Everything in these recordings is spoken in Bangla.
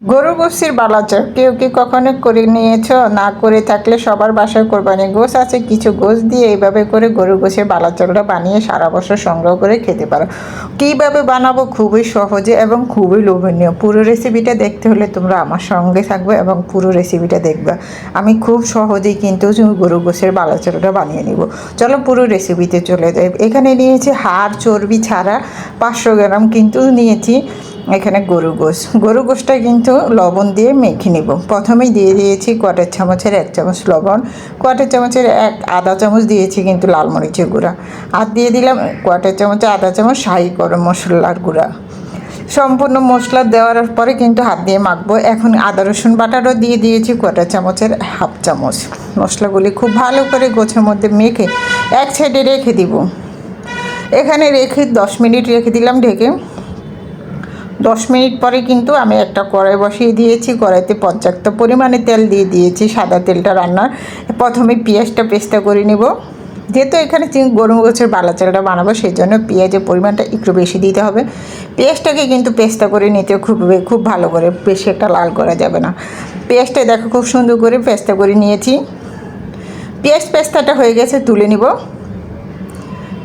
গরু গোশের বালাচা কেউ কি কখনো করে নিয়েছো? না করে থাকলে সবার বাসায় কোরবানি গোশ আছে, কিছু গোশ দিয়ে এইভাবে করে গরু গোশের বালাচালটা বানিয়ে সারা বছর সংগ্রহ করে খেতে পারো। কীভাবে বানাবো? খুবই সহজে এবং খুবই লোভনীয়। পুরো রেসিপিটা দেখতে হলে তোমরা আমার সঙ্গে থাকবে এবং পুরো রেসিপিটা দেখবে। আমি খুব সহজেই কিন্তু গরু গোশের বালাচালটা বানিয়ে নিব। চলো পুরো রেসিপিতে চলে যাই। এখানে নিয়েছি হাড় চর্বি ছাড়া 500 গ্রাম কিন্তু নিয়েছি এখানে গরু গোশটা কিন্তু লবণ দিয়ে মেখে নেব। প্রথমেই দিয়ে দিয়েছি কোয়াটার চামচের 1 চামচ লবণ, কোয়াটার চামচের আধা চামচ দিয়েছি কিন্তু লাল মরিচের গুঁড়া, আর দিয়ে দিলাম কোয়াটার চামচে আধা চামচ শাহি গরম মশলার গুঁড়া। সম্পূর্ণ মশলা দেওয়ার পরে কিন্তু হাত দিয়ে মাখবো। এখন আদা রসুন বাটারও দিয়ে দিয়েছি কোয়াটার চামচের হাফ চামচ। মশলাগুলি খুব ভালো করে গোছের মধ্যে মেখে এক সাইডে রেখে দিব। এখানে রেখে 10 মিনিট রেখে দিলাম ঢেকে। 10 মিনিট পরে কিন্তু আমি একটা কড়াই বসিয়ে দিয়েছি। কড়াইতে পর্যাপ্ত পরিমাণে তেল দিয়ে দিয়েছি, সাদা তেলটা রান্নার। প্রথমে পেঁয়াজটা পেস্তা করে নেব। যেহেতু এখানে গরু গোশের বালাচালটা বানাবো, সেই জন্য পেঁয়াজের পরিমাণটা একটু বেশি দিতে হবে। পেঁয়াজটাকে কিন্তু পেস্তা করে নিতে খুব ভালো করে, বেশি একটা লাল করা যাবে না। পেঁয়াজটা দেখো খুব সুন্দর করে পেস্তা করে নিয়েছি। পেঁয়াজ পেস্তাটা হয়ে গেছে, তুলে নিব।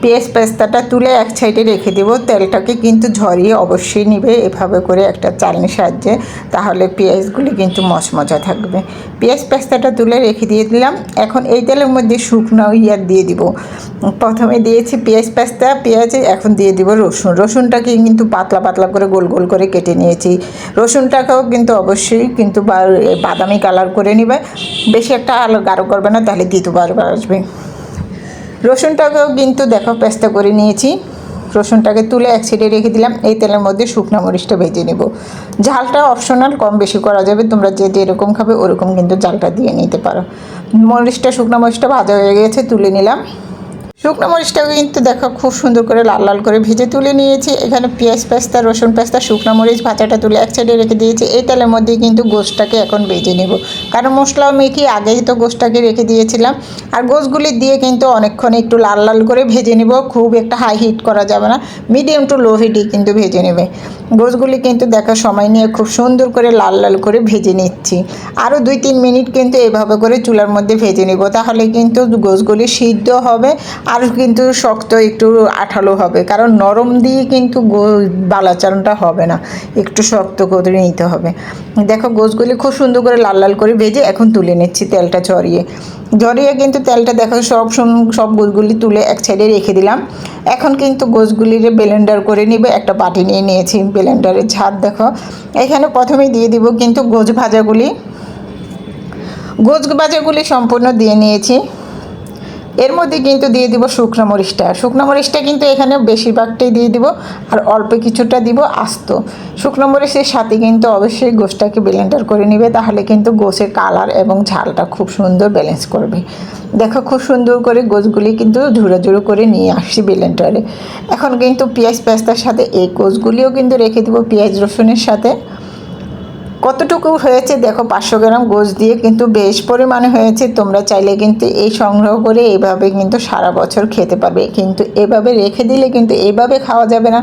পেঁয়াজ পেস্তাটা তুলে এক সাইডে রেখে দেবো। তেলটাকে কিন্তু ঝরিয়ে অবশ্যই নিবে এভাবে করে একটা চালনির সাহায্যে, তাহলে পেঁয়াজগুলি কিন্তু মচমচা থাকবে। পেঁয়াজ পেস্তাটা তুলে রেখে দিয়ে দিলাম। এখন এই তেলের মধ্যে শুকনো দিয়ে দিব। প্রথমে দিয়েছি পেঁয়াজ পেস্তা, পেঁয়াজে এখন দিয়ে দিব রসুনটাকে কিন্তু পাতলা পাতলা করে গোল গোল করে কেটে নিয়েছি। রসুনটাকেও কিন্তু অবশ্যই কিন্তু বাদামি কালার করে নেবে, বেশি একটা আলো গাঢ় করবে না, তাহলে দ্বিতীয় বারবার আসবে। রসুনটাকেও কিন্তু দেখো পেস্তা করে নিয়েছি। রসুনটাকে তুলে এক সাইডে রেখে দিলাম। এই তেলের মধ্যে শুকনো মরিচটা ভেজে নেব। ঝালটা অপশনাল, কম বেশি করা যাবে, তোমরা যে যেরকম খাবে ওরকম কিন্তু ঝালটা দিয়ে নিতে পারো। শুকনো মরিচটা ভাজা হয়ে গেছে, তুলে নিলাম। শুকনো মরিচটাকে কিন্তু দেখো খুব সুন্দর করে লাল লাল করে ভেজে তুলে নিয়েছি। এখানে পেঁয়াজ পেস্তা, রসুন পেস্তা, শুকনো মরিচ ভাজাটা তুলে এক সাইডে রেখে দিয়েছি। এই তেলের মধ্যেই কিন্তু গোশটাকে এখন ভেজে নেব, কারণ মশলা মেখে আগেই তো গোশটাকে রেখে দিয়েছিলাম। আর গোশগুলি দিয়ে কিন্তু অনেকক্ষণ একটু লাল লাল করে ভেজে নেব। খুব একটা হাই হিট করা যাবে না, মিডিয়াম টু লো হিটই কিন্তু ভেজে নেবে। গোশগুলি কিন্তু দেখার সময় নিয়ে খুব সুন্দর করে লাল লাল করে ভেজে নিচ্ছি। আরও 2-3 মিনিট কিন্তু এভাবে করে চুলার মধ্যে ভেজে নেব, তাহলে কিন্তু গোশগুলি সিদ্ধ হবে আর কিন্তু শক্ত একটু আঠালো হবে, কারণ নরম দিয়ে কিন্তু বালাচালটা হবে না, একটু শক্ত করে নিতে হবে। দেখো গোশগুলি খুব সুন্দর করে লাল লাল করে ভেজে এখন তুলে নিচ্ছি তেলটা ঝরিয়ে। কিন্তু তেলটা দেখো সব গোশগুলি তুলে এক সাইডে রেখে দিলাম। এখন কিন্তু গোশগুলির ব্লেন্ডার করে নিবে। একটা বাটি নিয়ে নিয়েছি, ব্লেন্ডারের ঝাড় দেখো। এখানে প্রথমেই দিয়ে দিব কিন্তু গোশ ভাজাগুলি সম্পূর্ণ দিয়ে নিয়েছি। এর মধ্যে কিন্তু দিয়ে দিব শুকনো মরিচটা কিন্তু এখানে বেশিরভাগটাই দিয়ে দিব, আর অল্প কিছুটা দিব আস্ত। শুকনো মরিচের সাথে কিন্তু অবশ্যই গোশটাকে ব্লেন্ডার করে নেবে, তাহলে কিন্তু গোশের কালার এবং ঝালটা খুব সুন্দর ব্যালেন্স করবে। দেখো খুব সুন্দর করে গোশগুলি কিন্তু ঝুড়ো করে নিয়ে আসছি ব্লেন্ডারে। এখন কিন্তু পেঁয়াজ পেস্তার সাথে এই গোশগুলিও কিন্তু রেখে দিব পেঁয়াজ রসুনের সাথে। কতটুকু হয়েছে দেখো, 500 গ্রাম গোশ দিয়ে কিন্তু বেশ পরিমাণে হয়েছে। তোমরা চাইলে কিন্তু এই সংগ্রহ করে এইভাবে কিন্তু সারা বছর খেতে পারবে, কিন্তু এভাবে রেখে দিলে কিন্তু এভাবে খাওয়া যাবে না।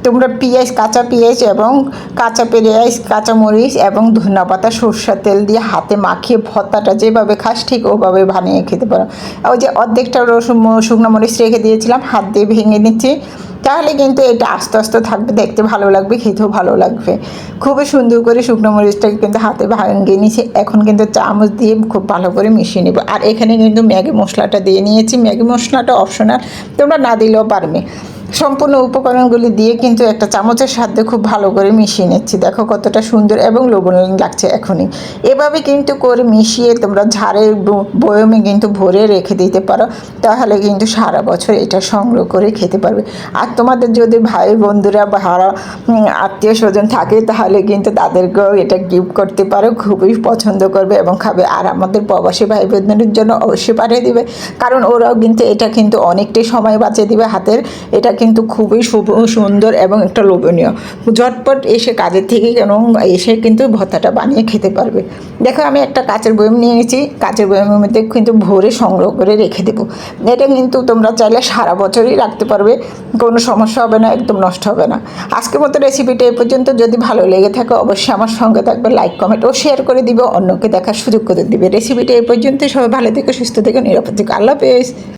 তোমরা কাঁচা পেঁয়াজ এবং কাঁচামরিচ এবং ধনেপাতা সরষের তেল দিয়ে হাতে মাখিয়ে ভর্তাটা যেভাবে খাস ঠিক ওভাবে বানিয়ে খেতে পারো। ওই যে অর্ধেকটা শুকনো মরিচ রেখে দিয়েছিলাম, হাত দিয়ে ভেঙে নিচ্ছি, তাহলে কিন্তু এটা আস্তে আস্তে থাকবে, দেখতে ভালো লাগবে, খেতেও ভালো লাগবে। খুবই সুন্দর করে শুকনো মরিচটাকে কিন্তু হাতে ভাঙিয়ে নিয়েছি। এখন কিন্তু চামচ দিয়ে খুব ভালো করে মিশিয়ে নেব। আর এখানে কিন্তু ম্যাগি মশলাটা দিয়ে নিয়েছি। ম্যাগি মশলাটা অপশনাল, তোমরা না দিলেও পারবে। সম্পূর্ণ উপকরণগুলি দিয়ে কিন্তু একটা চামচের সাথে খুব ভালো করে মিশিয়ে নিচ্ছি। দেখো কতটা সুন্দর এবং লোভনীয় লাগছে এখনই। এভাবে কিন্তু করে মিশিয়ে তোমরা ঝাড়ের বয়মে কিন্তু ভরে রেখে দিতে পারো, তাহলে কিন্তু সারা বছর এটা সংগ্রহ করে খেতে পারবে। আর তোমাদের যদি ভাই বন্ধুরা বা আত্মীয় স্বজন থাকে, তাহলে কিন্তু তাদেরকেও এটা গিফট করতে পারো, খুবই পছন্দ করবে এবং খাবে। আর আমাদের প্রবাসী ভাই বোনদের জন্য অবশ্যই পাঠিয়ে দিবে, কারণ ওরাও কিন্তু এটা কিন্তু অনেকটাই সময় বাঁচিয়ে দিবে হাতের। এটা কিন্তু খুবই সুন্দর এবং একটা লোভনীয়। ঝটপট এসে কাজের থেকে এবং এসে কিন্তু ভর্তাটা বানিয়ে খেতে পারবে। দেখো আমি একটা কাচের বয়ম নিয়ে নিয়েছি, কাচের বয়মের মধ্যে কিন্তু ভরে সংগ্রহ করে রেখে দেবো। এটা কিন্তু তোমরা চাইলে সারা বছরই রাখতে পারবে, কোনো সমস্যা হবে না, একদম নষ্ট হবে না। আজকের মতো রেসিপিটা এই পর্যন্ত। যদি ভালো লেগে থাকে অবশ্যই আমার সঙ্গে থাকবে, লাইক কমেন্ট ও শেয়ার করে দিবে, অন্যকে দেখার সুযোগ করে দিবে। রেসিপিটা এই পর্যন্ত। সবাই ভালো থেকে সুস্থ থেকে নিরাপদ থেকে। আল্লাহ হাফেজ।